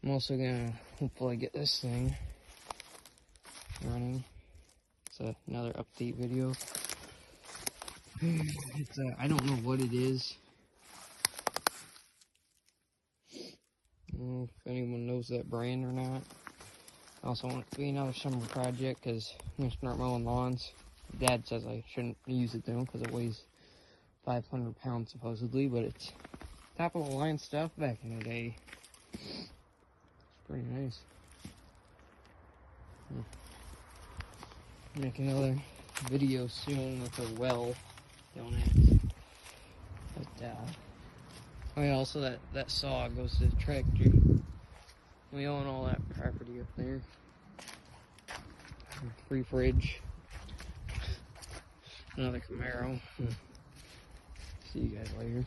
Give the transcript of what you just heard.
I'm also gonna hopefully get this thing running. It's another update video. It's I don't know what it is. I don't know if anyone knows that brand or not. I also want it to be another summer project because I'm gonna start mowing lawns. Dad says I shouldn't use it though because it weighs 500 pounds supposedly, but it's top of the line stuff back in the day. It's pretty nice. Make another video soon with a well. Don't ask. But oh yeah, also that saw goes to the tractor. We own all that property up there. Free fridge. Another Camaro. See you guys later.